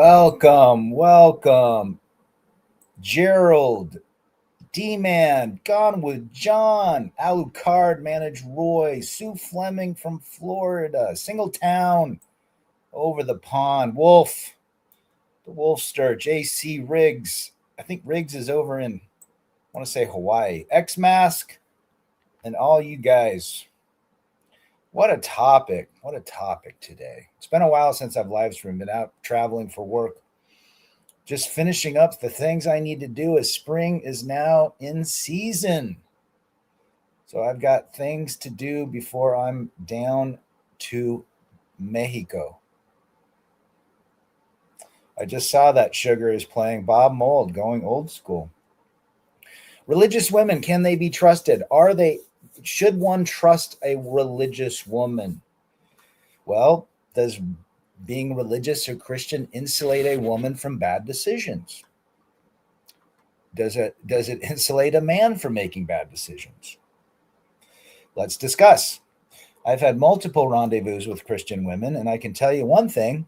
Welcome, Gerald, D-Man, Gone with John, Alucard, Manage Roy, Sue Fleming from Florida, Singletown, over the pond, Wolf, the Wolfster, J.C. Riggs. I think Riggs is over in, I want to say Hawaii, X-Mask, and all you guys. What a topic. What a topic today. It's been a while since I've live streamed, been out traveling for work. Just finishing up the things I need to do as spring is now in season. So I've got things to do before I'm down to Mexico. I just saw that Sugar is playing Bob Mould, going old school. Religious women, can they be trusted? Should one trust a religious woman? Well, does being religious or Christian insulate a woman from bad decisions? Does it insulate a man from making bad decisions? Let's discuss. I've had multiple rendezvous with Christian women, and I can tell you one thing.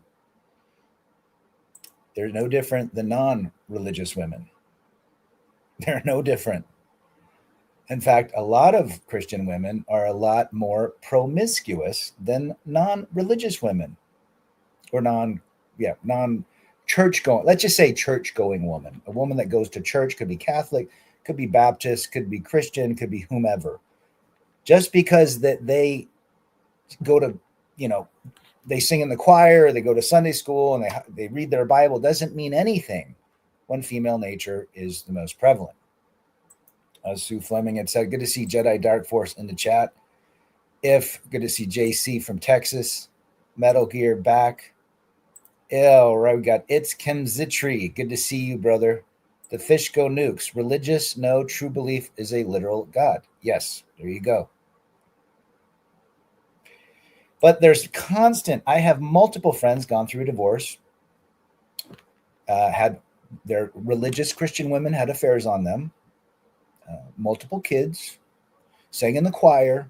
They're no different than non-religious women. They're no different. In fact, a lot of Christian women are a lot more promiscuous than non-religious women or non-church going. Let's just say church going woman. A woman that goes to church, could be Catholic, could be Baptist, could be Christian, could be whomever. Just because that they go to, they sing in the choir, they go to Sunday school, and they read their Bible doesn't mean anything when female nature is the most prevalent. As Sue Fleming had said, good to see Jedi Dark Force in the chat. Good to see JC from Texas. Metal Gear back. Right, we got It's Kim Zitri. Good to see you, brother. The Fish Go Nukes. Religious? No, true belief is a literal God. Yes, there you go. But there's constant. I have multiple friends gone through a divorce. Had their religious Christian women had affairs on them. Multiple kids, sang in the choir,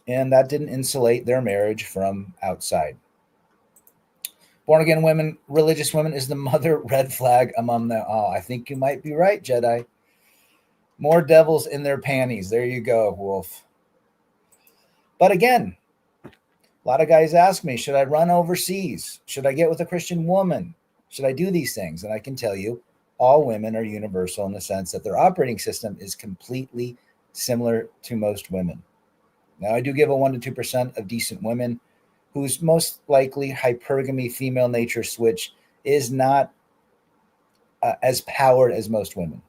and that didn't insulate their marriage from outside. Born again women, religious women is the mother red flag among them. Oh, I think you might be right, Jedi. More devils in their panties. There you go, Wolf. But again, a lot of guys ask me, should I run overseas? Should I get with a Christian woman? Should I do these things? And I can tell you, all women are universal in the sense that their operating system is completely similar to most women. Now, I do give a 1% to 2% of decent women whose most likely hypergamy female nature switch is not as powered as most women.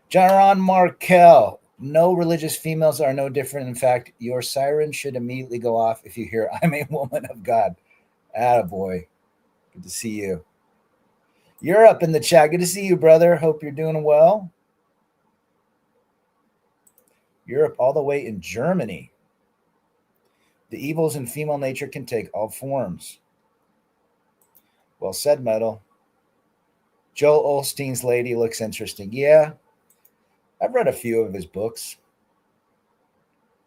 John Markel, no religious females are no different. In fact, your siren should immediately go off if you hear, I'm a woman of God. Attaboy. Good to see you. You're up in the chat. Good to see you, brother. Hope you're doing well. Europe, all the way in Germany. The evils in female nature can take all forms. Well said, Metal. Joel Osteen's lady looks interesting. Yeah, I've read a few of his books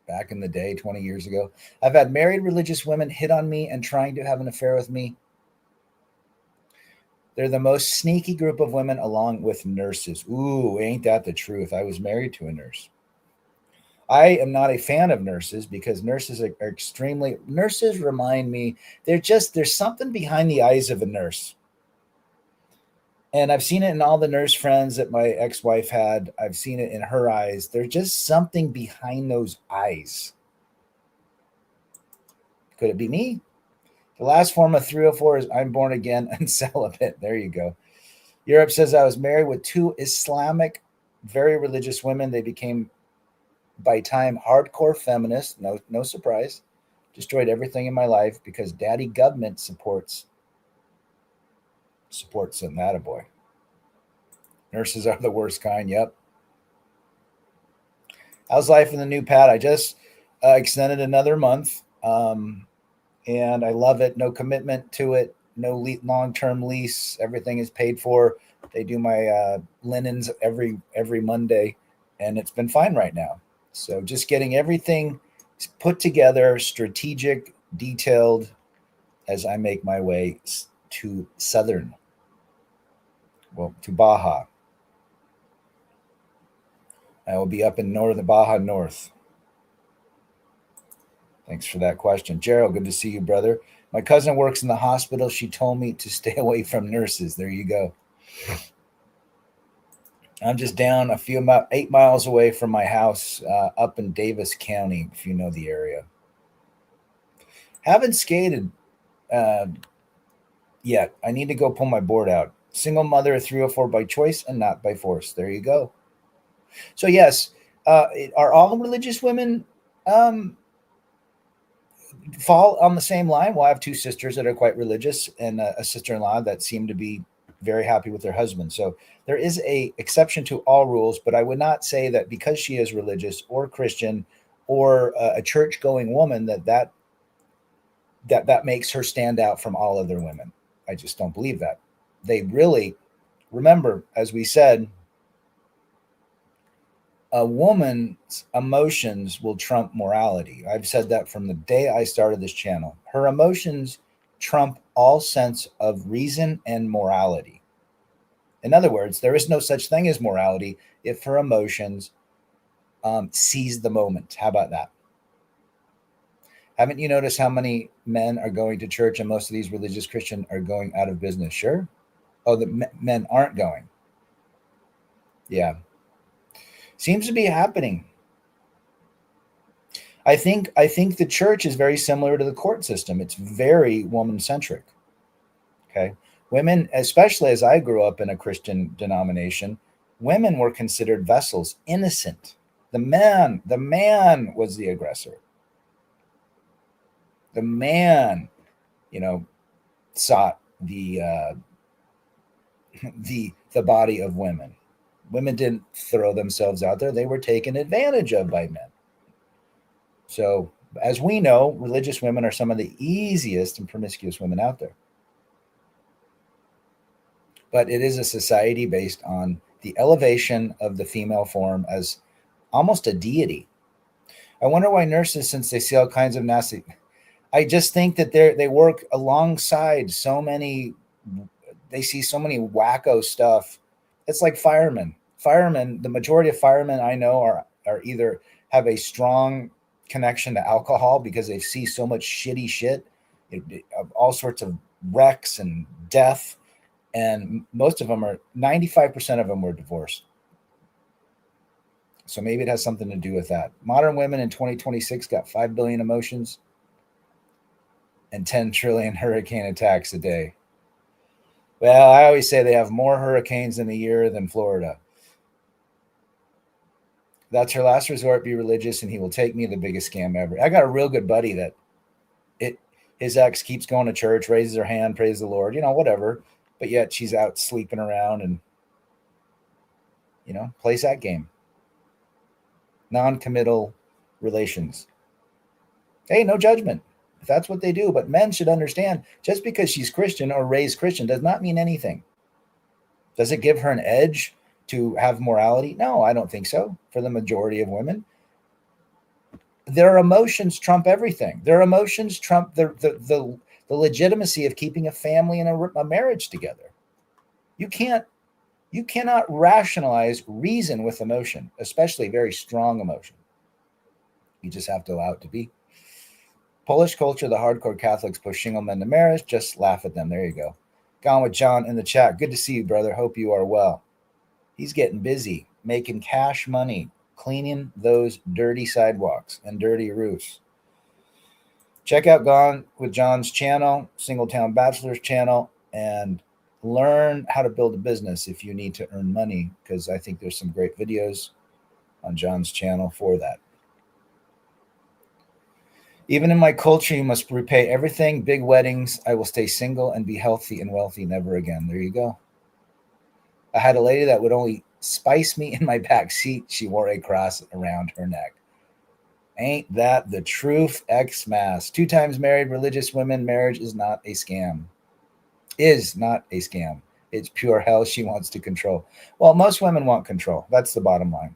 back in the day, 20 years ago. I've had married religious women hit on me and trying to have an affair with me. They're the most sneaky group of women, along with nurses. Ooh, ain't that the truth? I was married to a nurse. I am not a fan of nurses because nurses are extremely... Nurses remind me, there's something behind the eyes of a nurse. And I've seen it in all the nurse friends that my ex-wife had. I've seen it in her eyes. There's just something behind those eyes. Could it be me? The last form of 304 is I'm born again and celibate. There you go. Europe says I was married with two Islamic, very religious women. They became, by time, hardcore feminists. No surprise. Destroyed everything in my life because daddy government supports them. Attaboy. Nurses are the worst kind. Yep. How's life in the new pad? I just extended another month. And I love it. No commitment to it. No long-term lease. Everything is paid for. They do my linens every Monday, and it's been fine right now. So just getting everything put together, strategic, detailed, as I make my way to southern, well, to Baja. I will be up in northern Baja North. Thanks for that question. Gerald, good to see you, brother. My cousin works in the hospital. She told me to stay away from nurses. There you go. I'm just down 8 miles away from my house up in Davis County, if you know the area. Haven't skated yet. I need to go pull my board out. Single mother of 304 by choice and not by force. There you go. So yes, are all religious women fall on the same line? Well, I have two sisters that are quite religious and a sister-in-law that seem to be very happy with their husband. So there is a exception to all rules, but I would not say that because she is religious or Christian or a church-going woman that makes her stand out from all other women. I just don't believe that. They really, remember, as we said, a woman's emotions will trump morality. I've said that from the day I started this channel. Her emotions trump all sense of reason and morality. In other words, there is no such thing as morality if her emotions seize the moment. How about that? Haven't you noticed how many men are going to church and most of these religious Christians are going out of business? Sure. Oh, the men aren't going. Yeah. Seems to be happening. I think the church is very similar to the court system. It's very woman-centric. Okay. Women, especially as I grew up in a Christian denomination, women were considered vessels, innocent. The man was the aggressor. The man, sought the body of women. Women didn't throw themselves out there. They were taken advantage of by men. So, as we know, religious women are some of the easiest and promiscuous women out there. But it is a society based on the elevation of the female form as almost a deity. I wonder why nurses, since they see all kinds of nasty... I just think that they work alongside so many... They see so many wacko stuff. It's like firemen. Firemen, the majority of firemen I know are either have a strong connection to alcohol because they see so much shitty shit, all sorts of wrecks and death. And most of them 95% of them were divorced. So maybe it has something to do with that. Modern women in 2026 got 5 billion emotions and 10 trillion hurricane attacks a day. Well, I always say they have more hurricanes in a year than Florida. That's her last resort, be religious, and he will take me, the biggest scam ever. I got a real good buddy that his ex keeps going to church, raises her hand, praise the Lord, whatever. But yet she's out sleeping around and, plays that game. Non-committal relations. Hey, no judgment if that's what they do. But men should understand, just because she's Christian or raised Christian does not mean anything. Does it give her an edge to have morality? No, I don't think so. For the majority of women, their emotions trump everything. Their emotions trump the legitimacy of keeping a family and a marriage together. You cannot rationalize reason with emotion, especially very strong emotion. You just have to allow it to be. Polish culture, the hardcore Catholics push single men to marriage. Just laugh at them. There you go. Gone with John in the chat. Good to see you, brother. Hope you are well. He's getting busy, making cash money, cleaning those dirty sidewalks and dirty roofs. Check out Gone with John's channel, Singletown Bachelor's channel, and learn how to build a business if you need to earn money, because I think there's some great videos on John's channel for that. Even in my culture, you must repay everything. Big weddings. I will stay single and be healthy and wealthy never again. There you go. I had a lady that would only spice me in my back seat. She wore a cross around her neck. Ain't that the truth? Xmas. 2 times married religious women. Marriage is not a scam. Is not a scam. It's pure hell. She wants to control. Well, most women want control. That's the bottom line.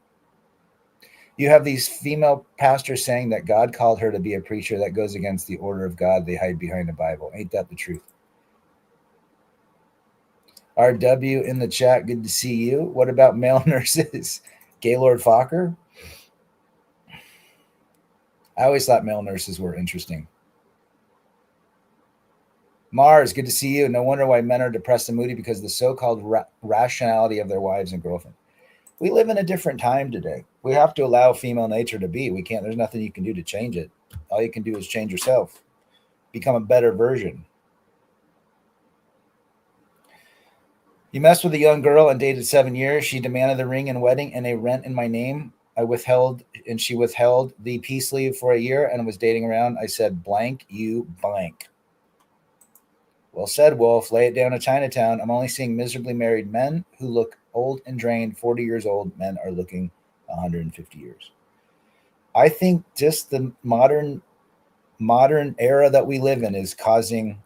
You have these female pastors saying that God called her to be a preacher. That goes against the order of God. They hide behind the Bible. Ain't that the truth? RW in the chat, good to see you. What about male nurses? Gaylord Fokker? I always thought male nurses were interesting. Mars, good to see you. No wonder why men are depressed and moody, because the so-called rationality of their wives and girlfriends. We live in a different time today. We have to allow female nature to be. We can't, there's nothing you can do to change it. All you can do is change yourself, become a better version. You messed with a young girl and dated 7 years. She demanded the ring and wedding and a rent in my name. She withheld the peace leave for a year and was dating around. I said, blank, you blank. Well said, Wolf. Lay it down to Chinatown. I'm only seeing miserably married men who look old and drained. 40 years old men are looking 150 years. I think just the modern era that we live in is causing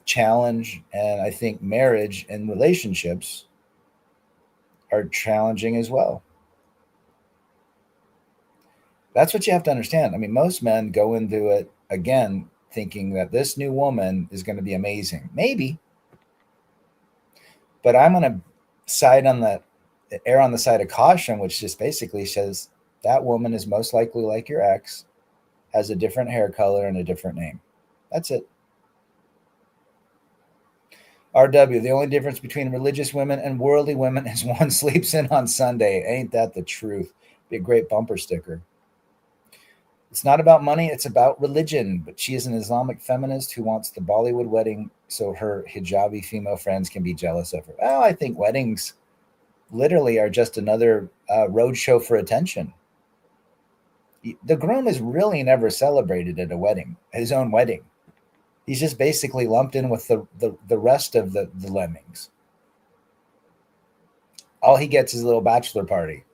challenge, and I think marriage and relationships are challenging as well. That's what you have to understand. I mean, most men go into it again thinking that this new woman is going to be amazing. Maybe. But I'm going to err on the side of caution, which just basically says that woman is most likely like your ex, has a different hair color and a different name. That's it. RW, the only difference between religious women and worldly women is one sleeps in on Sunday. Ain't that the truth? Be a great bumper sticker. It's not about money, it's about religion. But she is an Islamic feminist who wants the Bollywood wedding so her hijabi female friends can be jealous of her. Well, I think weddings literally are just another roadshow for attention. The groom is really never celebrated at a wedding, his own wedding. He's just basically lumped in with the rest of the lemmings. All he gets is a little bachelor party.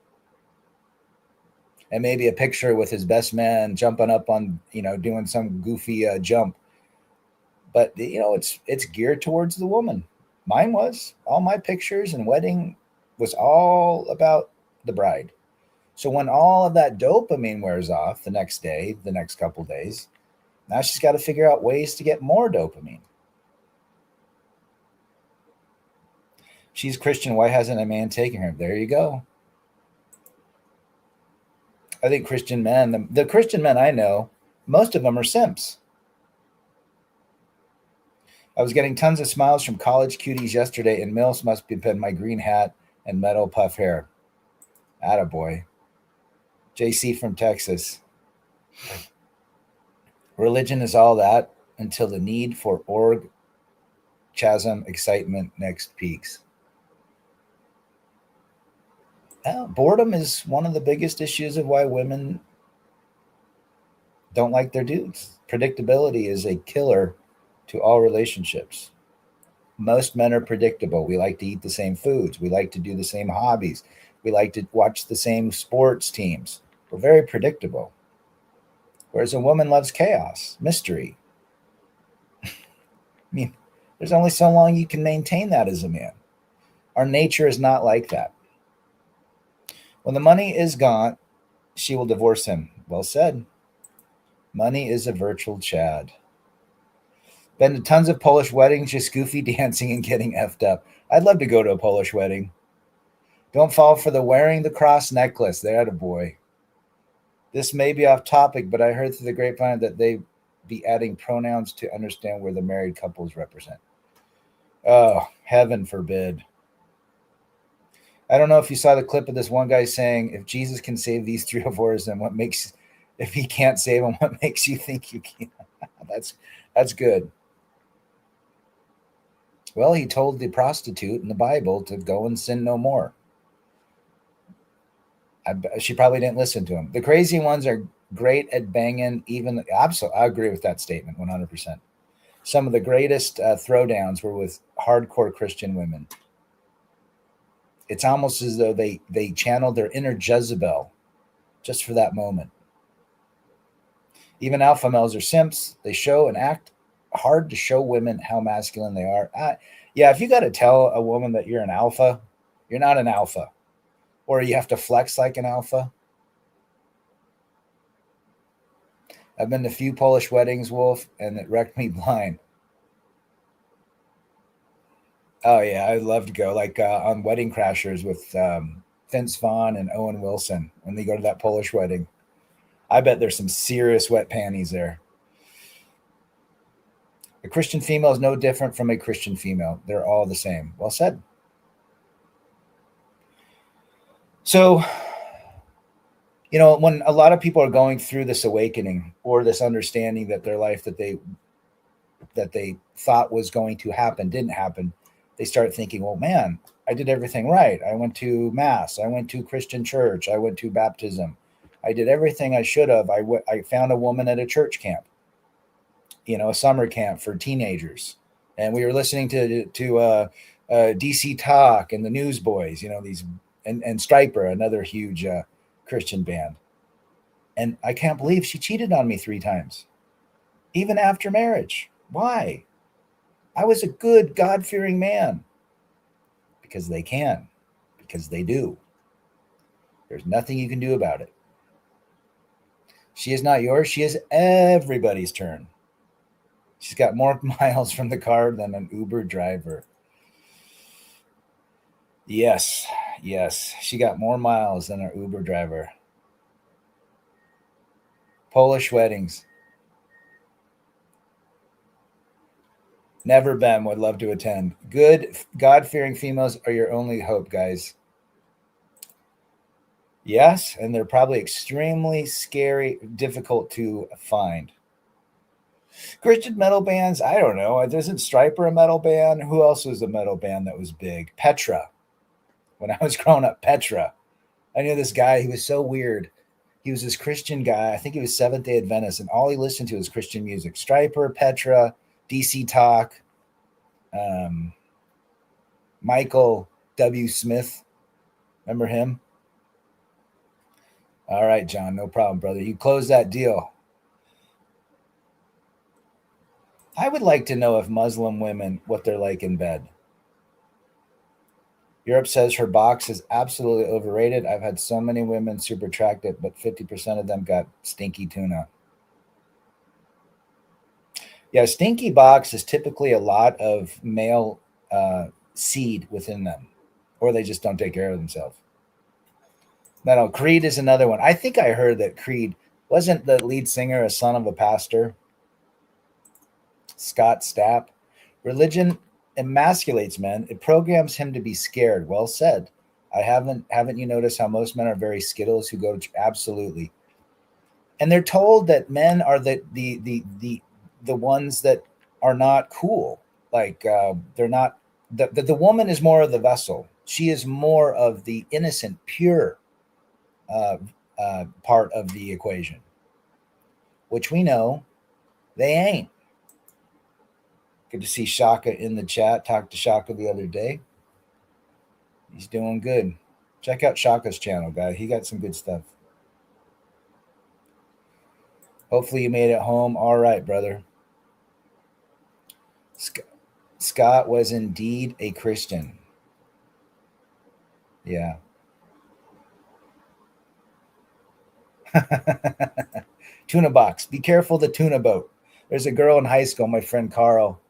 And maybe a picture with his best man jumping up on, doing some goofy jump. But, it's geared towards the woman. Mine was. All my pictures and wedding was all about the bride. So when all of that dopamine wears off the next day, the next couple days, now she's got to figure out ways to get more dopamine. She's Christian. Why hasn't a man taken her? There you go. I think Christian men, the Christian men I know, most of them are simps. I was getting tons of smiles from college cuties yesterday, and Mills must have been my green hat and metal puff hair. Attaboy. JC from Texas. Religion is all that until the need for orgasm excitement next peaks. Boredom is one of the biggest issues of why women don't like their dudes. Predictability is a killer to all relationships. Most men are predictable. We like to eat the same foods. We like to do the same hobbies. We like to watch the same sports teams. We're very predictable. Whereas a woman loves chaos, mystery. I mean, there's only so long you can maintain that as a man. Our nature is not like that. When the money is gone, she will divorce him. Well said. Money is a virtual Chad. Been to tons of Polish weddings, just goofy dancing and getting effed up. I'd love to go to a Polish wedding. Don't fall for the wearing the cross necklace. They're a boy. This may be off topic, but I heard through the grapevine that they be adding pronouns to understand where the married couples represent. Oh, heaven forbid. I don't know if you saw the clip of this one guy saying, if Jesus can save these 3 divorces, then if he can't save them, what makes you think you can? That's good. Well, he told the prostitute in the Bible to go and sin no more. She probably didn't listen to him. The crazy ones are great at banging absolutely. I agree with that statement 100%. Some of the greatest throwdowns were with hardcore Christian women. It's almost as though they channeled their inner Jezebel just for that moment. Even alpha males are simps. They show and act hard to show women how masculine they are. If you got to tell a woman that you're an alpha, you're not an alpha. Or you have to flex like an alpha. I've been to a few Polish weddings, Wolf, and it wrecked me blind. Oh yeah, I'd love to go like on Wedding Crashers with Vince Vaughn and Owen Wilson when they go to that Polish wedding. I bet there's some serious wet panties there. A Christian female is no different from a Christian female. They're all the same. Well said. So, when a lot of people are going through this awakening or this understanding that their life that they thought was going to happen didn't happen, they start thinking, well, man, I did everything right. I went to mass. I went to Christian church. I went to baptism. I did everything I should have. I found a woman at a church camp, a summer camp for teenagers. And we were listening to DC Talk and the Newsboys, these, and Striper, another huge Christian band. And I can't believe she cheated on me 3 times, even after marriage. Why? I was a good, God-fearing man. Because they can. Because they do. There's nothing you can do about it. She is not yours. She is everybody's turn. She's got more miles from the car than an Uber driver. Yes. She got more miles than an Uber driver. Polish weddings. Never been. Would love to attend. Good, God-fearing females are your only hope, guys. Yes, and they're probably extremely scary, difficult to find. Christian metal bands, I don't know. Isn't Striper a metal band? Who else was a metal band that was big? Petra. When I was growing up, Petra. I knew this guy. He was so weird. He was this Christian guy. I think he was Seventh-day Adventist, and all he listened to was Christian music. Striper, Petra, DC Talk, Michael W. Smith. Remember him? All right, John, no problem, brother. You close that deal. I would like to know if Muslim women, what they're like in bed. Europe says her box is absolutely overrated. I've had so many women super attractive, but 50% of them got stinky tuna. Yeah, stinky box is typically a lot of male seed within them, or they just don't take care of themselves. No, Creed is another one. I think I heard that Creed wasn't the lead singer a son of a pastor, Scott Stapp. Religion emasculates men. It programs him to be scared. Well said. Haven't you noticed how most men are very skittles who go to absolutely, and they're told that men are the ones that are not cool. Like they're not. The woman is more of the vessel. She is more of the innocent, pure part of the equation, which we know they ain't. Good to see Shaka in the chat. Talked to Shaka the other day. He's doing good. Check out Shaka's channel, guy. He got some good stuff. Hopefully you made it home all right, brother. Scott was indeed a Christian. Yeah. Tuna box. Be careful the tuna boat. There's a girl in high school, my friend Carl.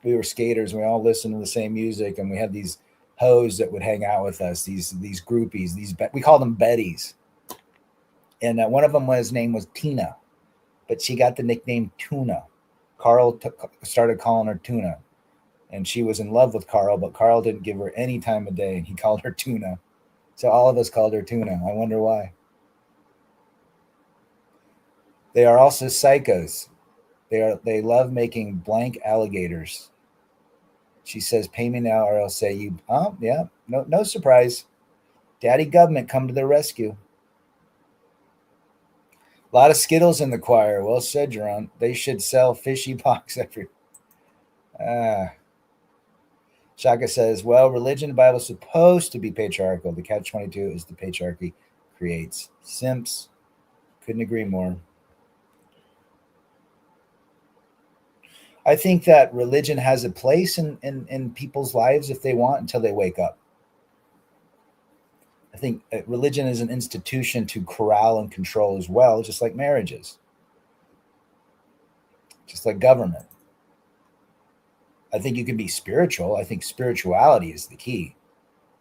We were skaters. And we all listened to the same music, and we had these hoes that would hang out with us. These groupies. We called them Betties. And one of them name was Tina, but she got the nickname Tuna. Carl started calling her Tuna, and she was in love with Carl, but Carl didn't give her any time of day, and he called her Tuna. So all of us called her Tuna. I wonder why. They are also psychos. They love making blank alligators. She says, "Pay me now, or I'll say you." Oh, yeah, no surprise. Daddy government come to their rescue. A lot of Skittles in the choir. Well said, Jerome. They should sell fishy box every. Shaka says, well, religion and Bible is supposed to be patriarchal. The catch-22 is the patriarchy creates. Simps. Couldn't agree more. I think that religion has a place in people's lives if they want until they wake up. I think religion is an institution to corral and control as well, just like marriages, just like government. I think you can be spiritual. I think spirituality is the key.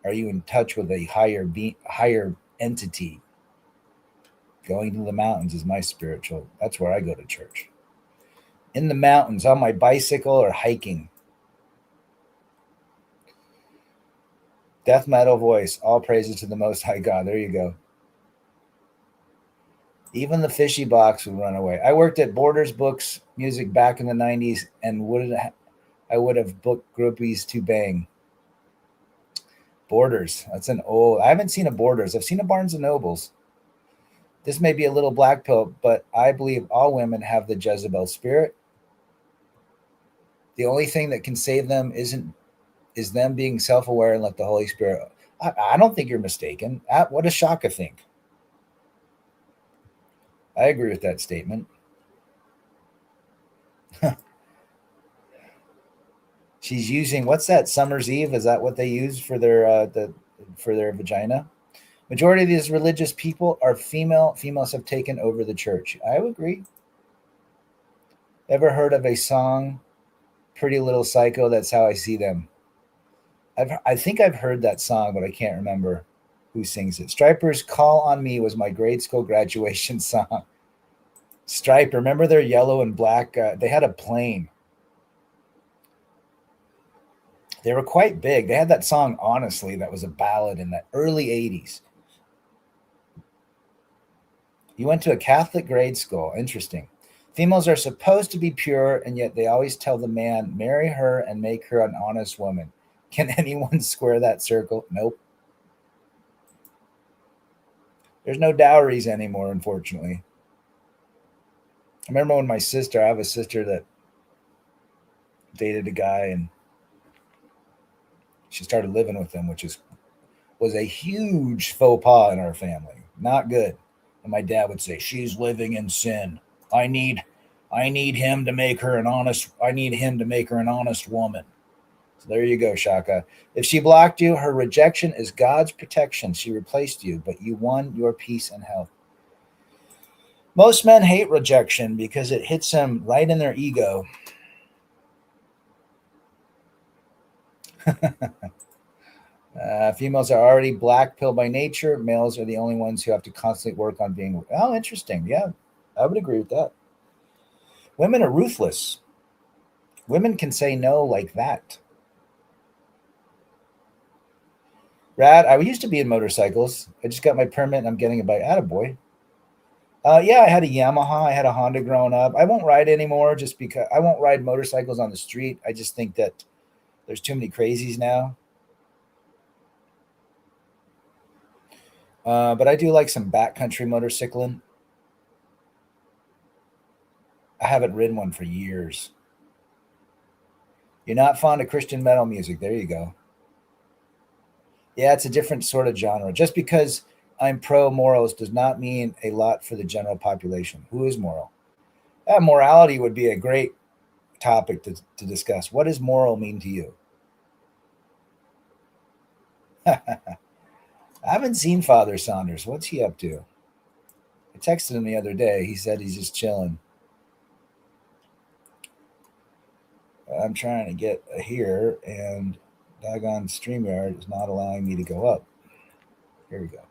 Are you in touch with a higher entity? Going to the mountains is my spiritual. That's where I go to church. In the mountains, on my bicycle or hiking. Death metal voice. All praises to the Most High God. There you go. Even the fishy box would run away. I worked at Borders Books Music back in the 90s and I would have booked groupies to bang. Borders. That's an old. I haven't seen a Borders. I've seen a Barnes and Nobles. This may be a little black pill, but I believe all women have the Jezebel spirit. The only thing that can save them is them being self-aware and let the Holy Spirit. I don't think you're mistaken. What does Shaka think? I agree with that statement. She's using, what's that, Summer's Eve? Is that what they use for their for their vagina? Majority of these religious people are female. Females have taken over the church. I would agree. Ever heard of a song, Pretty Little Psycho? That's how I see them. I think I've heard that song, but I can't remember who sings it. Striper's Call on Me was my grade school graduation song. Stripe, remember their yellow and black? They had a plane. They were quite big. They had that song, Honestly, that was a ballad in the early 80s. You went to a Catholic grade school. Interesting. Females are supposed to be pure, and yet they always tell the man, marry her and make her an honest woman. Can anyone square that circle? Nope. There's no dowries anymore, unfortunately. I remember when I have a sister that dated a guy and she started living with him, which was a huge faux pas in our family. Not good. And my dad would say, she's living in sin. I need him to make her an honest woman. So there you go, Shaka. If she blocked you, her rejection is God's protection. She replaced you, but you won your peace and health. Most men hate rejection because it hits them right in their ego. Females are already black pill by nature. Males are the only ones who have to constantly work on being. Oh, interesting. Yeah, I would agree with that. Women are ruthless. Women can say no like that. Rad, I used to be in motorcycles. I just got my permit and I'm getting a bike. Attaboy. Yeah, I had a Yamaha. I had a Honda growing up. I won't ride anymore just because I won't ride motorcycles on the street. I just think that there's too many crazies now. But I do like some backcountry motorcycling. I haven't ridden one for years. You're not fond of Christian metal music. There you go. Yeah, it's a different sort of genre. Just because I'm pro morals does not mean a lot for the general population. Who is moral? Morality would be a great topic to discuss. What does moral mean to you? I haven't seen Father Saunders. What's he up to? I texted him the other day. He said he's just chilling. I'm trying to get here, and doggone StreamYard is not allowing me to go up. Here we go.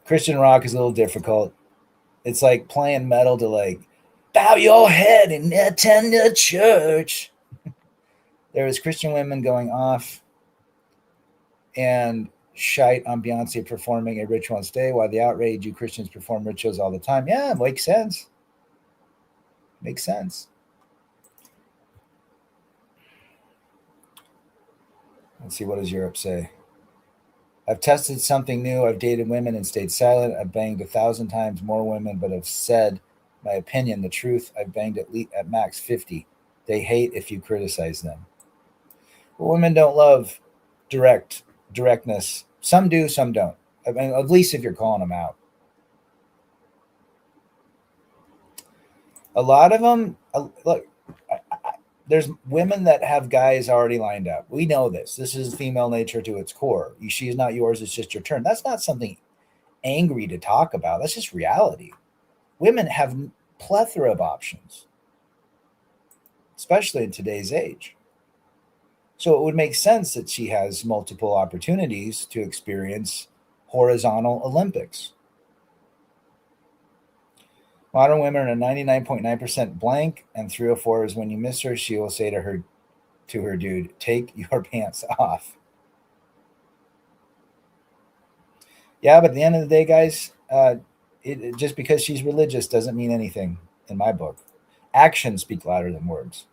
Christian rock is a little difficult. It's like playing metal to like bow your head and attend the church. There was Christian women going off and shite on Beyonce performing a ritual on stage, while the outrage you Christians perform rituals all the time. Yeah, makes sense. Makes sense. Let's see, what does Europe say? I've tested something new. I've dated women and stayed silent. I've banged 1,000 times more women, but have said my opinion, the truth. I've banged at max 50. They hate if you criticize them. Well, women don't love directness. Some do, some don't. I mean, at least if you're calling them out. A lot of them, look, there's women that have guys already lined up. We know this. This is female nature to its core. She is not yours. It's just your turn. That's not something angry to talk about. That's just reality. Women have plethora of options. especially in today's age. So it would make sense that she has multiple opportunities to experience horizontal Olympics. Modern women are 99.9% blank, and 304 is when you miss her, she will say to her dude, take your pants off. Yeah, but at the end of the day, guys, just because she's religious doesn't mean anything in my book. Actions speak louder than words.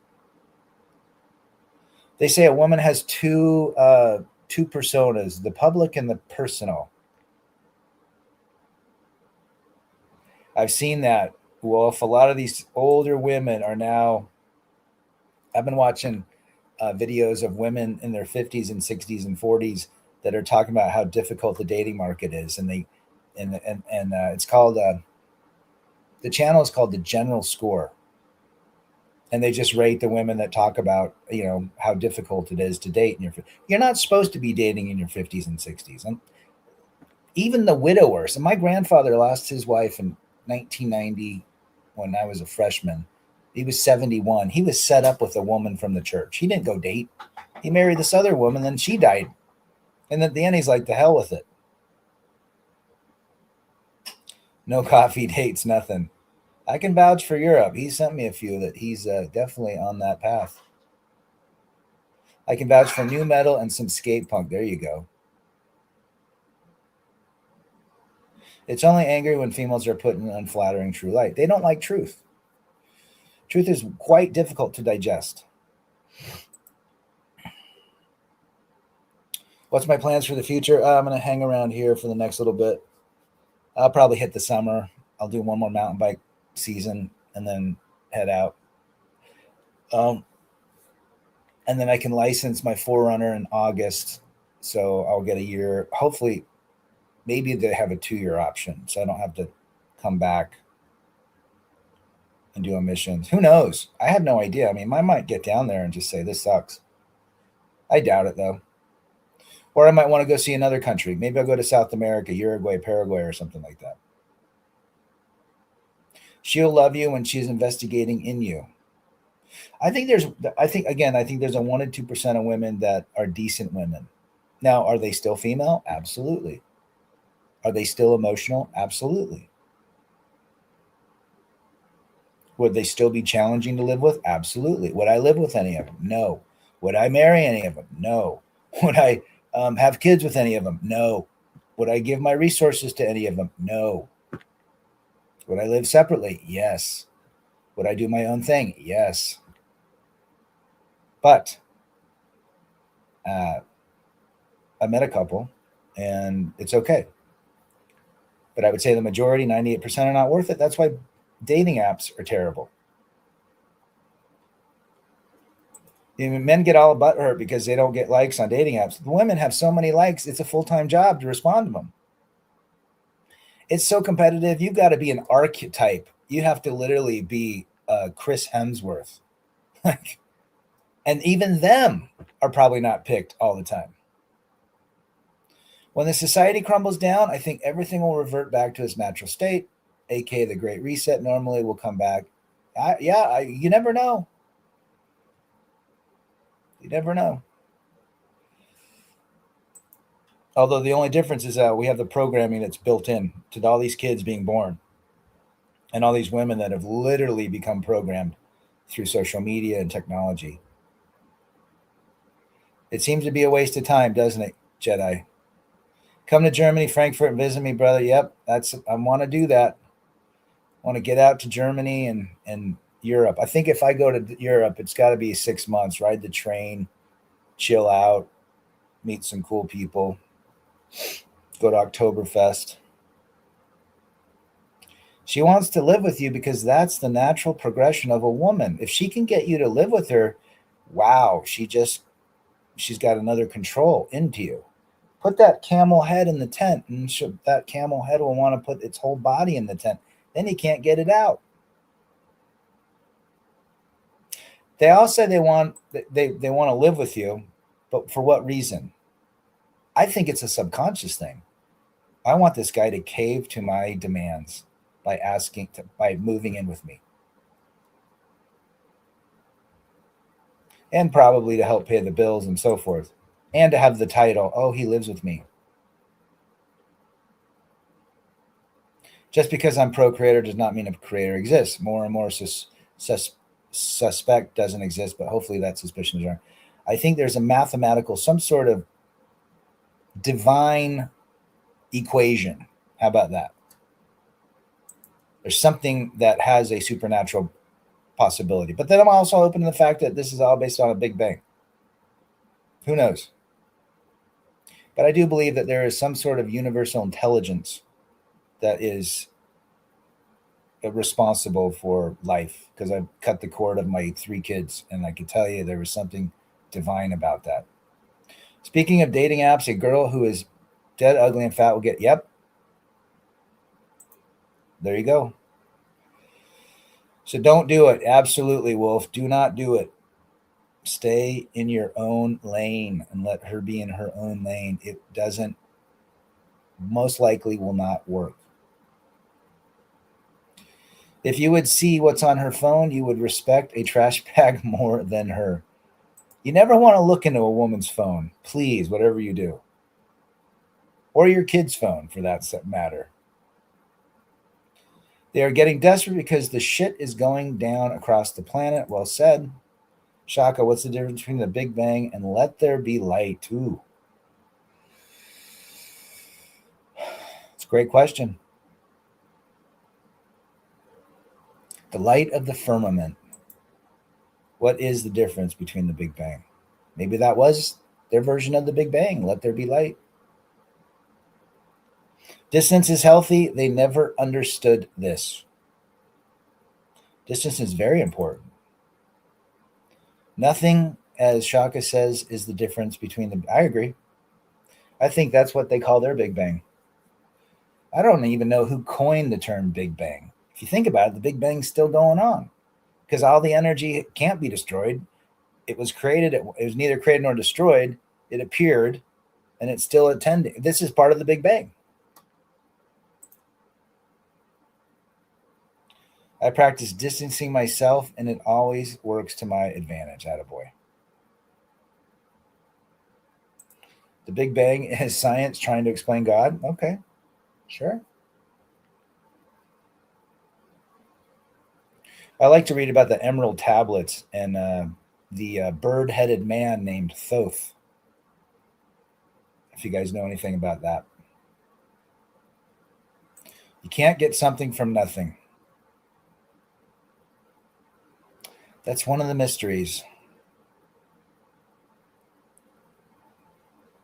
They say a woman has two personas: the public and the personal. I've seen that. Wolf. A lot of these older women are now. I've been watching videos of women in their 50s and 60s and 40s that are talking about how difficult the dating market is, and it's called the channel is called the General Score, and they just rate the women that talk about how difficult it is to date in you're not supposed to be dating in your 50s and 60s, and even the widowers. And my grandfather lost his wife in 1990 when I was a freshman. He was 71. He was set up with a woman from the church. He didn't go date. He married this other woman, then she died. And at the end, he's like, the hell with it. No coffee dates, nothing. I can vouch for Europe. He sent me a few that he's definitely on that path. I can vouch for new metal and some skate punk. There you go. It's only angry when females are put in an unflattering true light. They don't like truth. Truth is quite difficult to digest. What's my plans for the future? I'm going to hang around here for the next little bit. I'll probably hit the summer. I'll do one more mountain bike season and then head out. And then I can license my 4Runner in August. So I'll get a year. Hopefully, maybe they have a 2-year option. So I don't have to come back and do emissions. Who knows? I have no idea. I mean, I might get down there and just say, this sucks. I doubt it, though. Or I might want to go see another country. Maybe I'll go to South America, Uruguay, Paraguay, or something like that. She'll love you when she's investigating in you. I think there's a 1 to 2% of women that are decent women. Now, are they still female? Absolutely. Are they still emotional? Absolutely. Would they still be challenging to live with? Absolutely. Would I live with any of them? No. Would I marry any of them? No. Would I have kids with any of them? No. Would I give my resources to any of them? No. Would I live separately? Yes. Would I do my own thing? Yes. But I met a couple, and it's okay. But I would say the majority, 98%, are not worth it. That's why dating apps are terrible. Men get all butthurt because they don't get likes on dating apps. The women have so many likes, it's a full-time job to respond to them. It's so competitive. You've got to be an archetype. You have to literally be Chris Hemsworth. And even them are probably not picked all the time. When the society crumbles down, I think everything will revert back to its natural state, aka the Great Reset normally will come back. You never know. You never know. Although the only difference is that we have the programming that's built in to all these kids being born and all these women that have literally become programmed through social media and technology. It seems to be a waste of time, doesn't it, Jedi? Come to Germany, Frankfurt, and visit me, brother. Yep, I want to do that. I want to get out to Germany and Europe. I think if I go to Europe, it's got to be 6 months, ride the train, chill out, meet some cool people, go to Oktoberfest. She wants to live with you because that's the natural progression of a woman. If she can get you to live with her, wow, she's got another control into you. Put that camel head in the tent, and that camel head will want to put its whole body in the tent. Then he can't get it out. They all say they want to live with you, but for what reason? I think it's a subconscious thing. I want this guy to cave to my demands by moving in with me. and probably to help pay the bills and so forth, and to have the title, oh, he lives with me. Just because I'm procreator does not mean a creator exists. More and more suspect doesn't exist, but hopefully that suspicion is wrong. I think there's a mathematical, some sort of divine equation. How about that? There's something that has a supernatural possibility. But then I'm also open to the fact that this is all based on a Big Bang. Who knows? But I do believe that there is some sort of universal intelligence that is responsible for life, because I've cut the cord of my 3 kids, and I can tell you there was something divine about that. Speaking of dating apps, a girl who is dead, ugly, and fat will get, yep. There you go. So don't do it. Absolutely, Wolf. Do not do it. Stay in your own lane and let her be in her own lane. It doesn't, most likely will not work. If you would see what's on her phone, you would respect a trash bag more than her. You never want to look into a woman's phone, please, whatever you do. Or your kid's phone, for that matter. They are getting desperate because the shit is going down across the planet. Well said. Shaka, what's the difference between the Big Bang and let there be light? Ooh. It's a great question. The light of the firmament. What is the difference between the Big Bang? Maybe that was their version of the Big Bang. Let there be light. Distance is healthy. They never understood this. Distance is very important. Nothing, as Shaka says, is the difference between the. I agree. I think that's what they call their Big Bang. I don't even know who coined the term Big Bang. If you think about it, the Big Bang's still going on because all the energy can't be destroyed. It was created, it was neither created nor destroyed. It appeared, and it's still attending. This is part of the Big Bang. I practice distancing myself, and it always works to my advantage. Attaboy. The Big Bang is science trying to explain God. Okay, sure. I like to read about the Emerald Tablets and the bird-headed man named Thoth. If you guys know anything about that. You can't get something from nothing. That's one of the mysteries.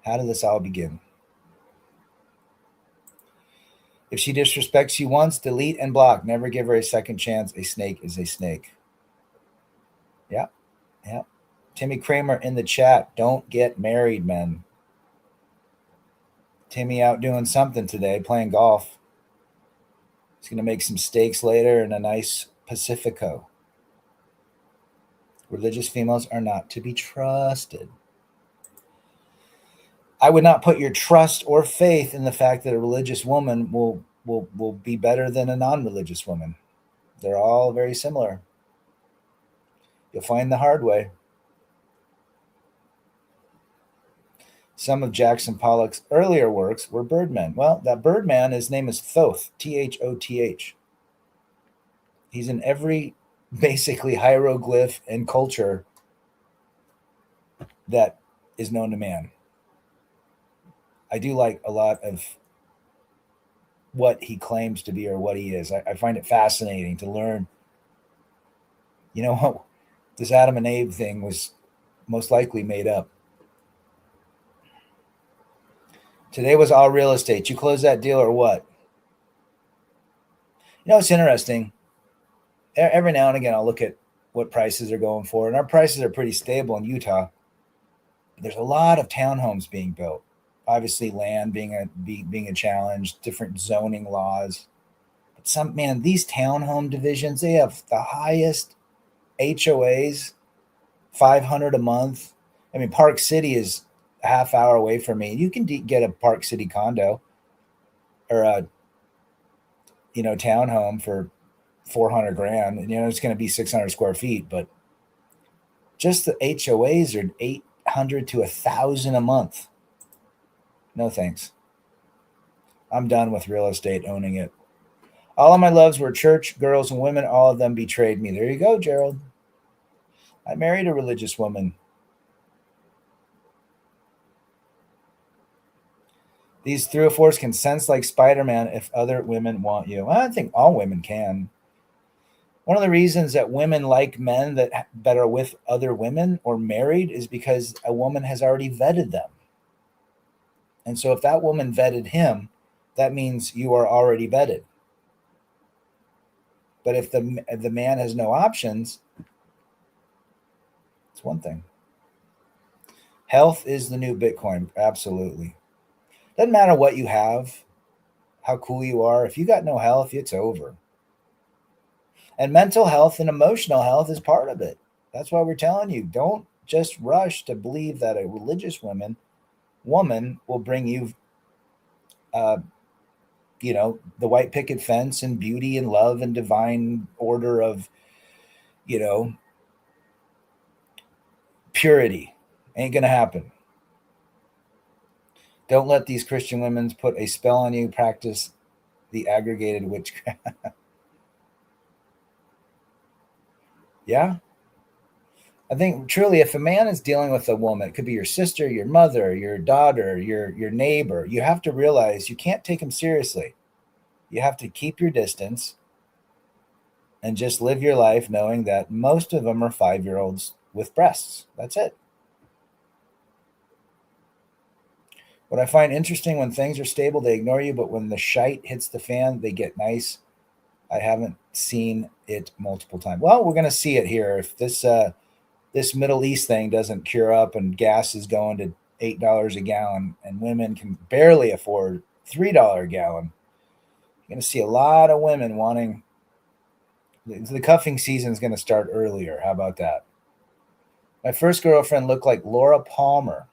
How did this all begin? If she disrespects you once, delete and block. Never give her a second chance. A snake is a snake. Yeah. Yeah. Timmy Kramer in the chat. Don't get married, men. Timmy out doing something today, playing golf. He's going to make some steaks later and a nice Pacifico. Religious females are not to be trusted. I would not put your trust or faith in the fact that a religious woman will be better than a non-religious woman. They're all very similar. You'll find the hard way. Some of Jackson Pollock's earlier works were Birdmen. Well, that Birdman, his name is Thoth, Thoth. He's in every basically hieroglyph and culture that is known to man. I do like a lot of what he claims to be or what he is. I find it fascinating to learn. You know, this Adam and Abe thing was most likely made up. Today was all real estate. You close that deal or what? You know, it's interesting. Every now and again, I'll look at what prices are going for, and our prices are pretty stable in Utah. There's a lot of townhomes being built. Obviously, land being a challenge, different zoning laws. But these townhome divisions, they have the highest HOAs, 500 a month. I mean, Park City is a half hour away from me. You can get a Park City condo or a townhome for 400 grand. And it's going to be 600 square feet, but Just the HOAs are 800 to 1,000 a month. No thanks. I'm done with real estate, owning it. All of my loves were church, girls, and women. All of them betrayed me. There you go, Gerald. I married a religious woman. These 304s can sense like Spider-Man if other women want you. Well, I think all women can. One of the reasons that women like men that are with other women or married is because a woman has already vetted them. And so if that woman vetted him, that means you are already vetted. But if the man has no options, it's one thing. Health is the new Bitcoin. Absolutely. Doesn't matter what you have, how cool you are. If you got no health, it's over. And mental health and emotional health is part of it. That's why we're telling you, don't just rush to believe that a religious woman will bring you, the white picket fence and beauty and love and divine order of, purity. Ain't going to happen. Don't let these Christian women put a spell on you. Practice the aggregated witchcraft. Yeah. I think truly, if a man is dealing with a woman, it could be your sister, your mother, your daughter, your neighbor, you have to realize you can't take him seriously. You have to keep your distance and just live your life knowing that most of them are 5-year-olds with breasts. That's it. What I find interesting, when things are stable, they ignore you, but when the shite hits the fan, they get nice. I haven't seen it multiple times. Well, we're going to see it here. If this Middle East thing doesn't cure up and gas is going to $8 a gallon and women can barely afford $3 a gallon, you're going to see a lot of women wanting. The cuffing season is going to start earlier. How about that? My first girlfriend looked like Laura Palmer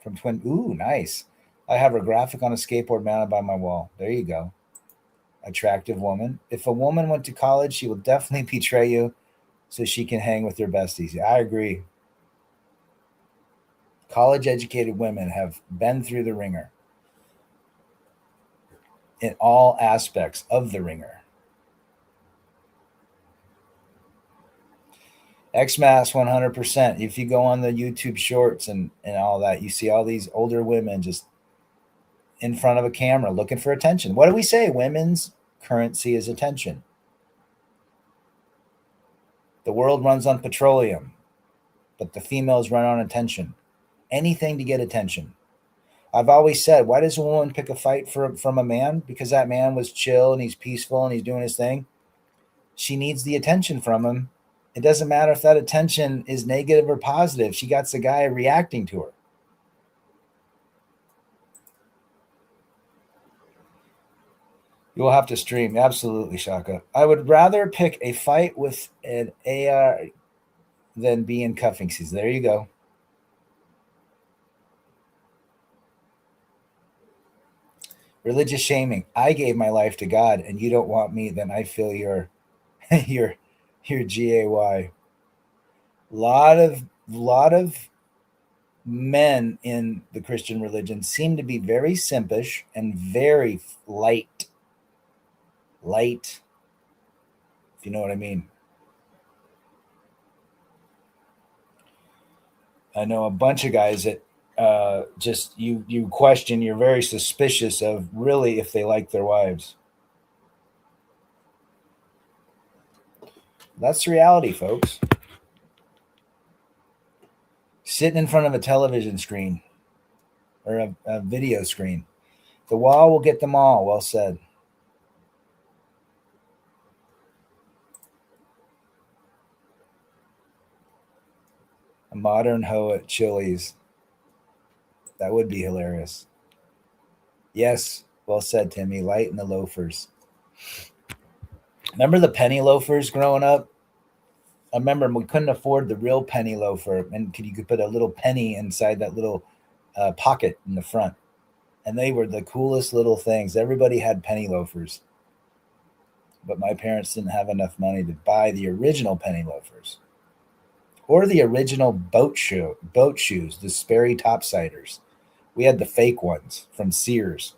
from Twin. Ooh, nice. I have her graphic on a skateboard mounted by my wall. There you go. Attractive woman. If a woman went to college, she will definitely betray you so she can hang with her besties. I agree. College educated women have been through the ringer in all aspects of the ringer. XMass 100%. If you go on the YouTube shorts and all that, you see all these older women just in front of a camera looking for attention. What do we say? Women's currency is attention. The world runs on petroleum, but the females run on attention. Anything to get attention. I've always said, why does a woman pick a fight from a man? Because that man was chill and he's peaceful and he's doing his thing. She needs the attention from him. It doesn't matter if that attention is negative or positive. She got the guy reacting to her. You will have to stream. Absolutely, Shaka. I would rather pick a fight with an AR than be in cuffing season. There you go. Religious shaming. I gave my life to God and you don't want me, then I feel your GAY. Lot of men in the Christian religion seem to be very simpish and very light, if you know what I mean. I know a bunch of guys that just you question, you're very suspicious of really if they like their wives. That's reality, folks. Sitting in front of a television screen or a video screen. The wall will get them all. Well said. A modern hoe at Chili's. That would be hilarious. Yes, well said, Timmy. Light in the loafers. Remember the penny loafers growing up? I remember we couldn't afford the real penny loafer, and you could put a little penny inside that little pocket in the front. And they were the coolest little things. Everybody had penny loafers. But my parents didn't have enough money to buy the original penny loafers. or the original boat shoes, the Sperry topsiders. We had the fake ones from Sears.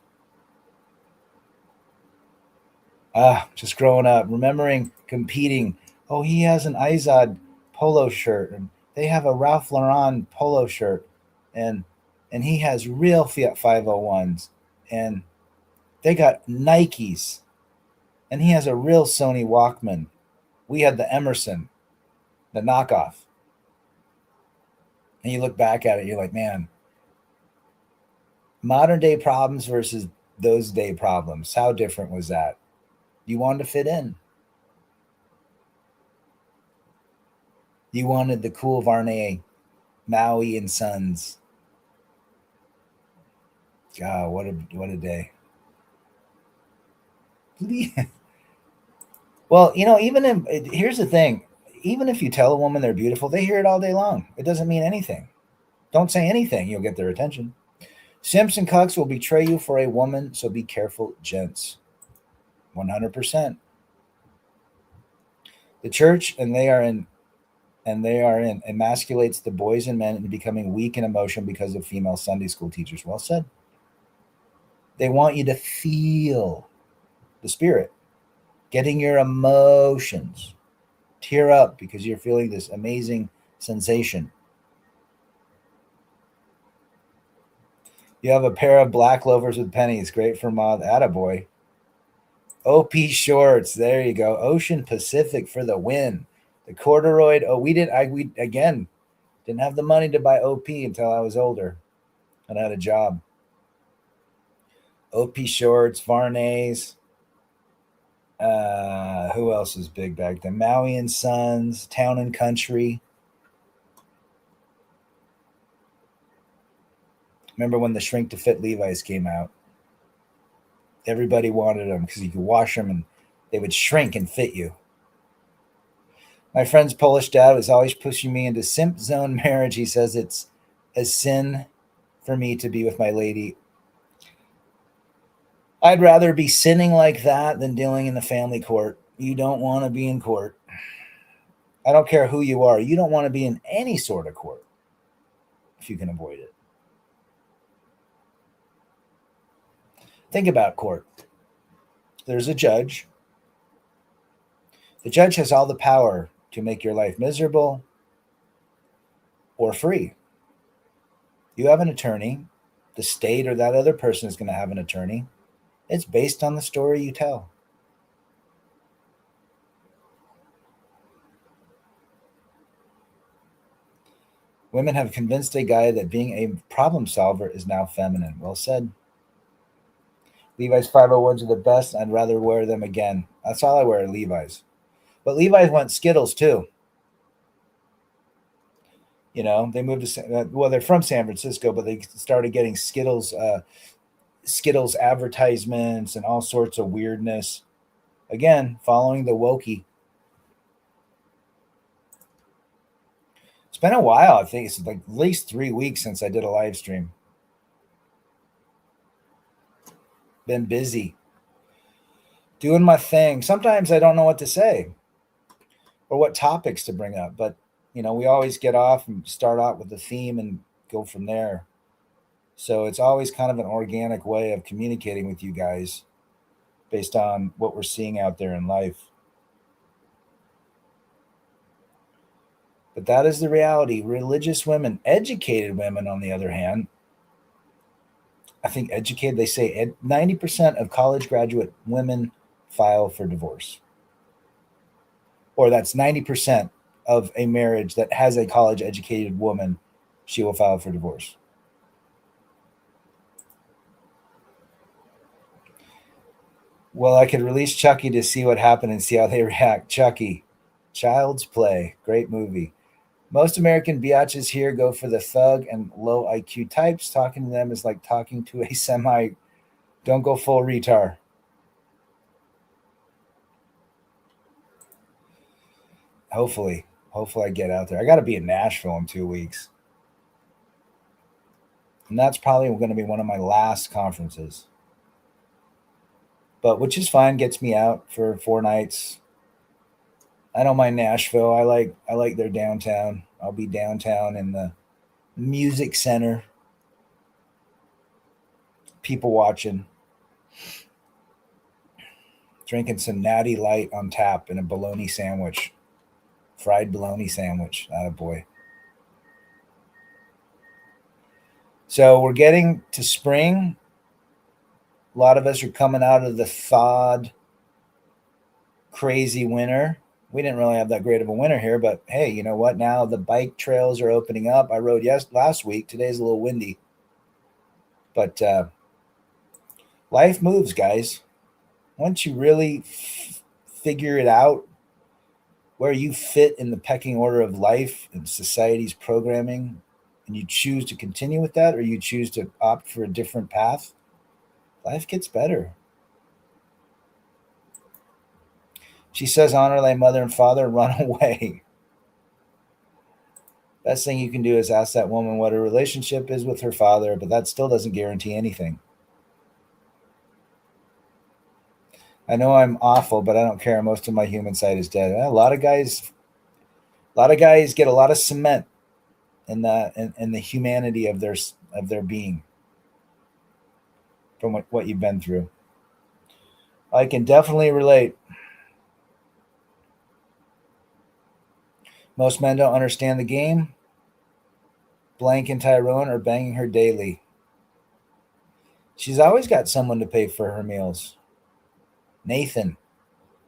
Just growing up, remembering competing. Oh, he has an Izod polo shirt, and they have a Ralph Lauren polo shirt, and he has real Fiat 501s, and they got Nikes, and he has a real Sony Walkman. We had the Emerson, the knockoff. And you look back at it, you're like, man, modern day problems versus those day problems. How different was that? You wanted to fit in. You wanted the cool Varney, Maui and Sons. God, what a day. Well, even here's the thing. Even if you tell a woman they're beautiful, they hear it all day long. It doesn't mean anything. Don't say anything, you'll get their attention. Simps and cucks will betray you for a woman, so be careful, gents. 100%. The church, and they are in emasculates the boys and men into becoming weak in emotion because of female Sunday school teachers. Well said. They want you to feel the spirit, getting your emotions, tear up because you're feeling this amazing sensation. You have a pair of black loafers with pennies, great for mod. Attaboy. OP shorts, there you go. Ocean Pacific for the win. The corduroy. Oh, we again didn't have the money to buy OP until I was older and I had a job. OP shorts, Varnays. Who else was big back then? Maui and Sons, Town and Country. Remember when the Shrink to Fit Levi's came out? Everybody wanted them because you could wash them and they would shrink and fit you. My friend's Polish dad was always pushing me into simp zone marriage. He says it's a sin for me to be with my lady. I'd rather be sinning like that than dealing in the family court. You don't want to be in court. I don't care who you are. You don't want to be in any sort of court if you can avoid it. Think about court. There's a judge. The judge has all the power to make your life miserable or free. You have an attorney. The state or that other person is going to have an attorney. It's based on the story you tell. Women have convinced a guy that being a problem solver is now feminine. Well said. Levi's 501s are the best. I'd rather wear them again. That's all I wear, Levi's. But Levi's want Skittles too. They moved to they're from San Francisco, but they started getting Skittles advertisements and all sorts of weirdness. Again, following the wokey. It's been a while. I think it's like at least 3 weeks since I did a live stream. Been busy doing my thing. Sometimes I don't know what to say or what topics to bring up, but we always get off and start out with the theme and go from there. So it's always kind of an organic way of communicating with you guys based on what we're seeing out there in life. But that is the reality. Religious women, educated women, on the other hand, I think educated, they say 90% of college graduate women file for divorce. Or that's 90% of a marriage that has a college educated woman, she will file for divorce. Well, I could release Chucky to see what happened and see how they react. Chucky, Child's Play, great movie. Most American biatches here go for the thug and low IQ types. Talking to them is like talking to a semi. Don't go full retard. Hopefully I get out there. I got to be in Nashville in 2 weeks. And that's probably going to be one of my last conferences. But which is fine, gets me out for 4 nights. I don't mind Nashville. I like their downtown. I'll be downtown in the music center, people watching, drinking some Natty Light on tap and a bologna sandwich, fried bologna sandwich. Attaboy. So we're getting to spring. A lot of us are coming out of the thawed, crazy winter. We didn't really have that great of a winter here, but hey, you know what? Now the bike trails are opening up. I rode last week. Today's a little windy, but life moves, guys. Once you really figure it out, where you fit in the pecking order of life and society's programming, and you choose to continue with that, or you choose to opt for a different path, life gets better. She says, honor thy mother and father, run away. Best thing you can do is ask that woman what her relationship is with her father, but that still doesn't guarantee anything. I know I'm awful, but I don't care. Most of my human side is dead. A lot of guys get a lot of cement in the humanity of their being from what you've been through. I can definitely relate. Most men don't understand the game. Blank and Tyrone are banging her daily. She's always got someone to pay for her meals. Nathan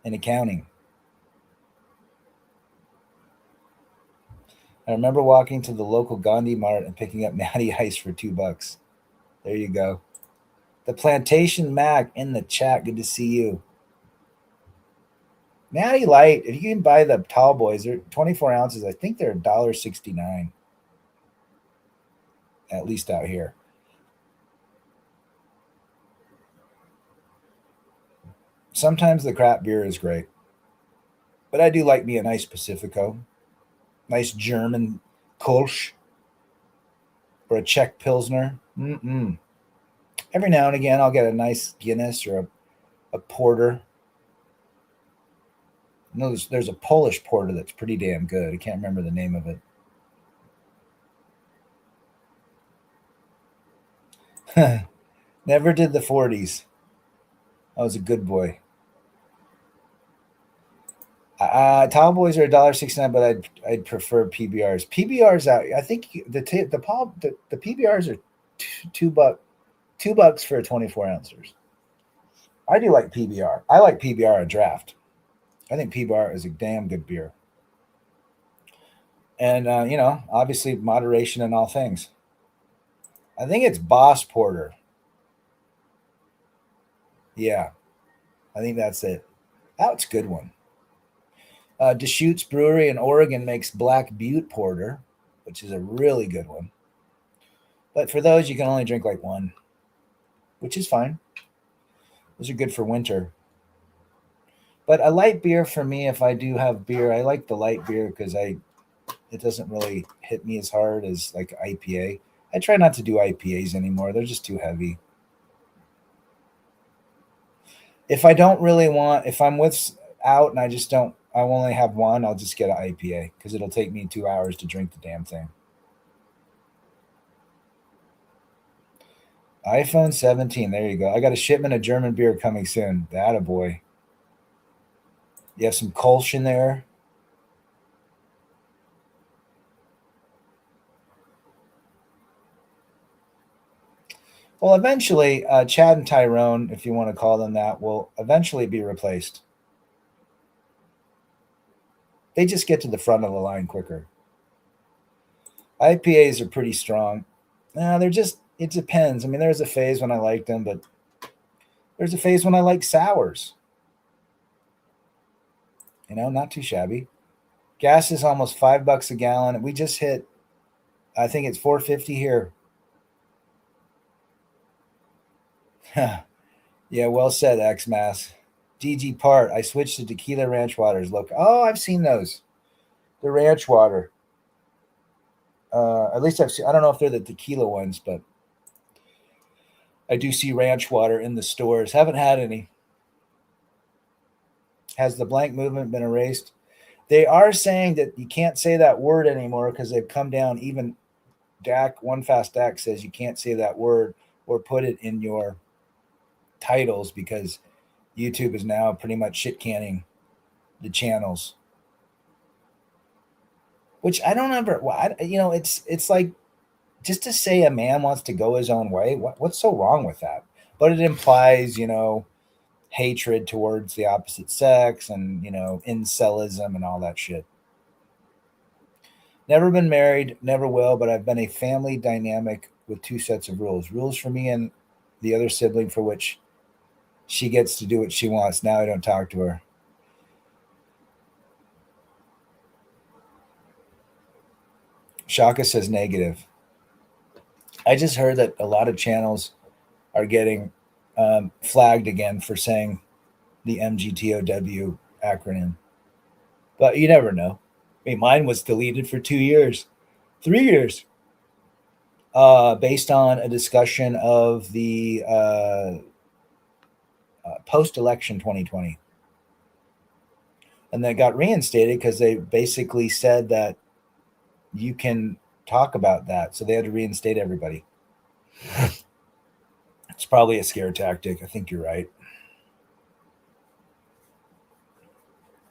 in accounting. I remember walking to the local Gandhi Mart and picking up Natty Ice for $2. There you go. The Plantation Mac in the chat. Good to see you. Natty Light, if you can buy the tall boys, they're 24 ounces. I think they're $1.69. At least out here. Sometimes the crap beer is great. But I do like me a nice Pacifico. Nice German Kolsch. Or a Czech Pilsner. Every now and again, I'll get a nice Guinness or a porter. No, there's a Polish porter that's pretty damn good. I can't remember the name of it. Never did the 40s. I was a good boy. Tall boys are $1.69, but I'd prefer PBRs. PBRs out. I think the PBRs are $2 for a 24 ounces. I do like PBR. I like PBR on draft. I think PBR is a damn good beer. And, obviously moderation in all things. I think it's Boss Porter. Yeah, I think that's it. That's a good one. Deschutes Brewery in Oregon makes Black Butte Porter, which is a really good one. But for those, you can only drink like one, which is fine. Those are good for winter. But a light beer for me, if I do have beer, I like the light beer because it doesn't really hit me as hard as like IPA. I try not to do IPAs anymore. They're just too heavy. If I don't really want, if I'm out and I only have one, I'll just get an IPA because it'll take me 2 hours to drink the damn thing. iPhone 17, there you go. I got a shipment of German beer coming soon. Attaboy. You have some Kolsch in there. Well, eventually, Chad and Tyrone, if you want to call them that, will eventually be replaced. They just get to the front of the line quicker. IPAs are pretty strong. It depends. I mean, there's a phase when I liked them, but there's a phase when I like sours. Not too shabby. Gas is almost $5 a gallon. We just hit, I think it's 450 here. Yeah, well said, X-Mass. DG Part, I switched to Tequila Ranch Waters. Look, oh, I've seen those. The ranch water. At least I've seen, I don't know if they're the tequila ones, but I do see ranch water in the stores. Haven't had any. Has the blank movement been erased? They are saying that you can't say that word anymore because they've come down. Even Dak, One Fast Dak says you can't say that word or put it in your titles because YouTube is now pretty much shit canning the channels. Which I don't ever, it's like just to say a man wants to go his own way. What's so wrong with that? But it implies, hatred towards the opposite sex and, incelism and all that shit. Never been married, never will, but I've been a family dynamic with two sets of rules. Rules for me and the other sibling for which she gets to do what she wants. Now I don't talk to her. Shaka says negative. I just heard that a lot of channels are getting flagged again for saying the MGTOW acronym. But you never know. I mean, mine was deleted for 2 years, 3 years, based on a discussion of the post-election 2020. And that got reinstated because they basically said that you can talk about that. So they had to reinstate everybody. It's probably a scare tactic. I think you're right.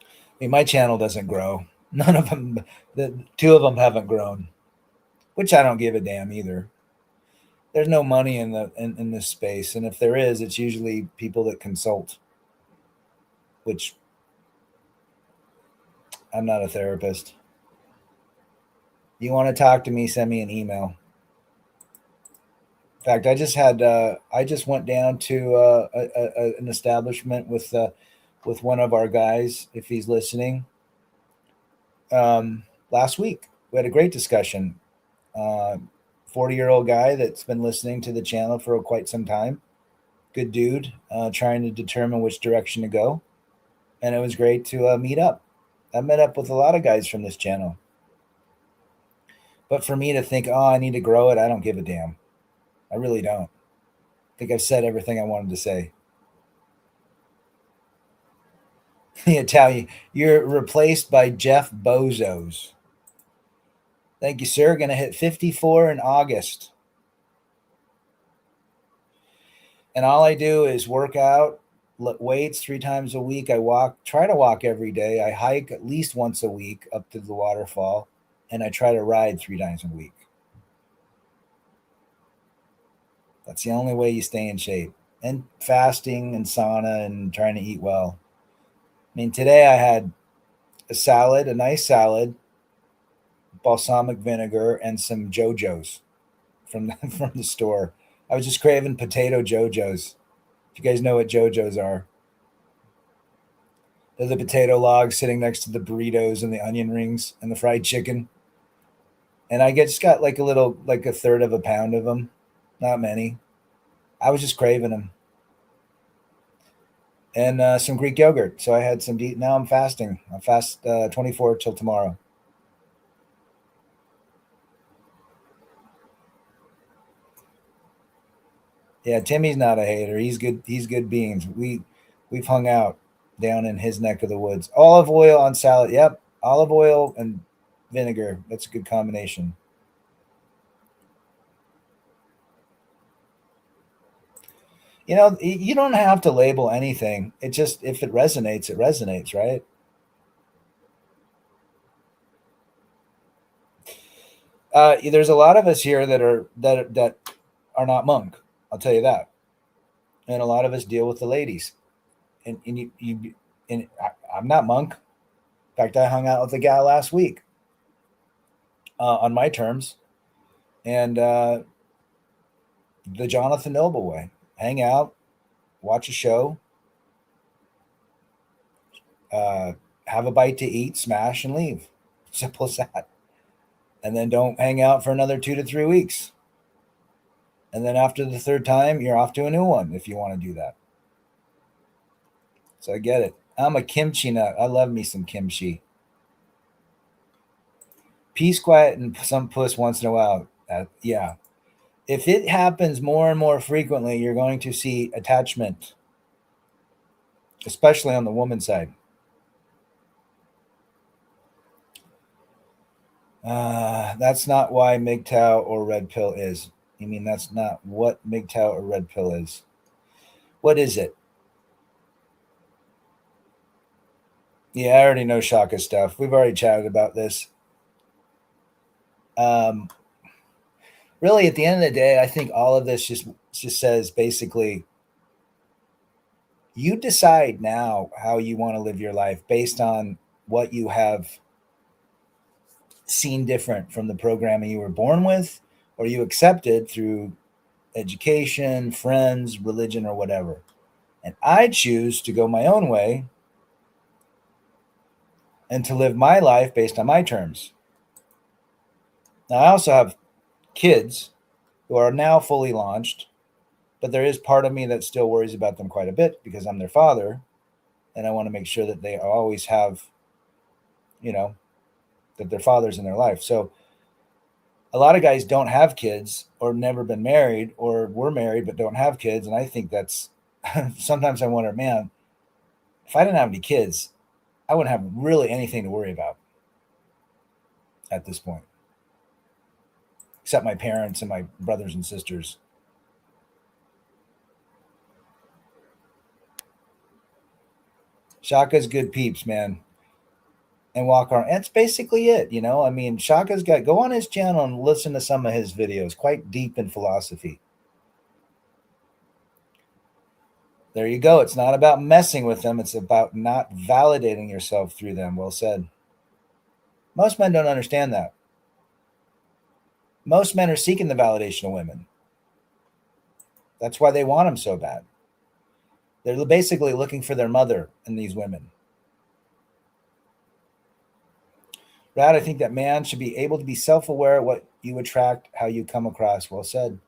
I mean, my channel doesn't grow. None of them, the two of them haven't grown, which I don't give a damn either. There's no money in this space, and if there is, it's usually people that consult, which I'm not a therapist. You want to talk to me, send me an email. In fact, I just went down to an establishment with one of our guys, if he's listening. Last week we had a great discussion. 40-year-old guy that's been listening to the channel for quite some time. Good dude, trying to determine which direction to go. And it was great to meet up. I met up with a lot of guys from this channel. But for me to think, oh, I need to grow it, I don't give a damn. I really don't. I think I've said everything I wanted to say. The Italian, you're replaced by Jeff Bezos. Thank you, sir. Going to hit 54 in August. And all I do is work out, weights 3 times a week. I try to walk every day. I hike at least once a week up to the waterfall, and I try to ride 3 times a week. That's the only way you stay in shape. And fasting and sauna and trying to eat well. I mean, today I had a nice salad, balsamic vinegar, and some JoJo's from the store. I was just craving potato JoJo's. If you guys know what JoJo's are, they're the potato logs sitting next to the burritos and the onion rings and the fried chicken. And I just got like a third of a pound of them, not many. I was just craving them. And some Greek yogurt. So I had some. Now I'm fasting. I fast 24 till tomorrow. Yeah, Timmy's not a hater. He's good. He's good beans. We've hung out down in his neck of the woods. Olive oil on salad. Yep, olive oil and vinegar. That's a good combination. You don't have to label anything. It just, if it resonates, right? There's a lot of us here that are not monk. I'll tell you that, and a lot of us deal with the ladies. I'm not monk. In fact, I hung out with a guy last week on my terms, and the Jonathan Noble way: hang out, watch a show, have a bite to eat, smash, and leave. Simple as that. And then don't hang out for another 2 to 3 weeks. And then after the third time, you're off to a new one if you want to do that. So I get it. I'm a kimchi nut. I love me some kimchi. Peace, quiet, and some puss once in a while. Yeah. If it happens more and more frequently, you're going to see attachment, especially on the woman side. That's not why MGTOW or red pill is. You mean that's not what MGTOW or red pill is? What is it? Yeah, I already know Shaka stuff. We've already chatted about this. Um, really, at the end of the day, I think all of this just says basically, you decide now how you want to live your life based on what you have seen different from the programming you were born with or you accepted through education, friends, religion, or whatever. And I choose to go my own way and to live my life based on my terms. Now, I also have kids who are now fully launched, but there is part of me that still worries about them quite a bit because I'm their father and I want to make sure that they always have, you know, that their father's in their life. So a lot of guys don't have kids or never been married or were married but don't have kids. And I think that's sometimes I wonder, man, if I didn't have any kids, I wouldn't have really anything to worry about at this point, except my parents and my brothers and sisters. Shaka's good peeps, man. And walk around. That's basically it, you know. I mean, Shaka's got go on his channel and listen to some of his videos, quite deep in philosophy. There you go. It's not about messing with them, it's about not validating yourself through them. Well said. Most men don't understand that. Most men are seeking the validation of women. That's why they want them so bad. They're basically looking for their mother in these women. Brad, I think that man should be able to be self aware of what you attract, how you come across. Well said.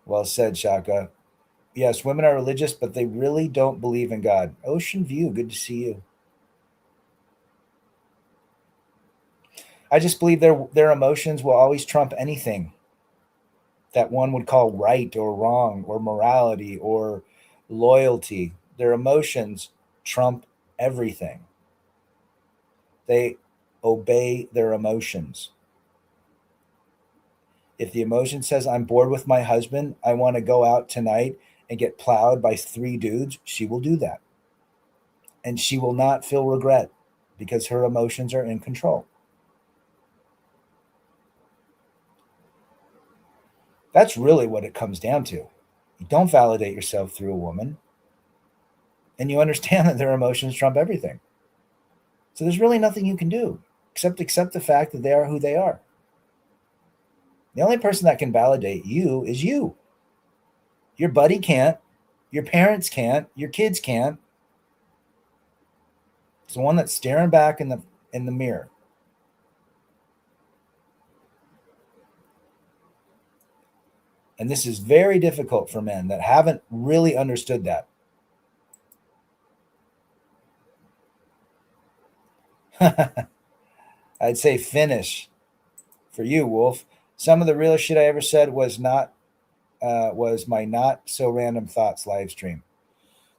Well said, Shaka. Yes, women are religious, but they really don't believe in God. Ocean View, good to see you. I just believe their emotions will always trump anything that one would call right or wrong or morality or loyalty. Their emotions trump everything. They obey their emotions. If the emotion says, I'm bored with my husband, I want to go out tonight and get plowed by 3 dudes, she will do that. And she will not feel regret because her emotions are in control. That's really what it comes down to. You don't validate yourself through a woman, and you understand that their emotions trump everything. So there's really nothing you can do except accept the fact that they are who they are. The only person that can validate you is you. Your buddy can't, your parents can't, your kids can't. It's the one that's staring back in the mirror. And this is very difficult for men that haven't really understood that. I'd say finish for you, Wolf. Some of the realest shit I ever said was my not so random thoughts live stream.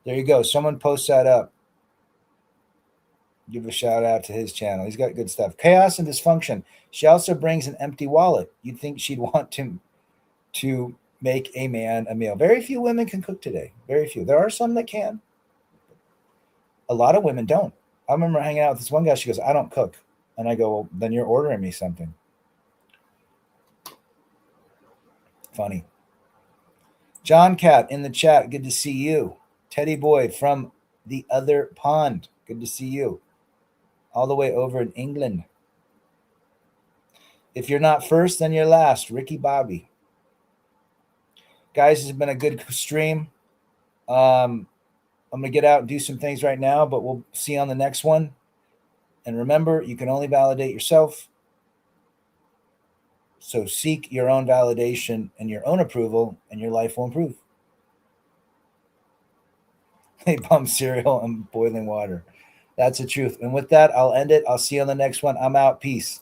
There you go. Someone post that up. Give a shout out to his channel. He's got good stuff. Chaos and dysfunction. She also brings an empty wallet. You'd think she'd want to make a man a meal. Very few women can cook today. Very few. There are some that can. A lot of women don't. I remember hanging out with this one guy. She goes, I don't cook. And I go, well, then you're ordering me something. Funny. John Cat in the chat. Good to see you. Teddy Boy from the other pond. Good to see you. All the way over in England. If you're not first, then you're last. Ricky Bobby. Guys, this has been a good stream. I'm going to get out and do some things right now, but we'll see you on the next one. And remember, you can only validate yourself. So seek your own validation and your own approval, and your life will improve. They pump cereal and boiling water. That's the truth. And with that, I'll end it. I'll see you on the next one. I'm out. Peace.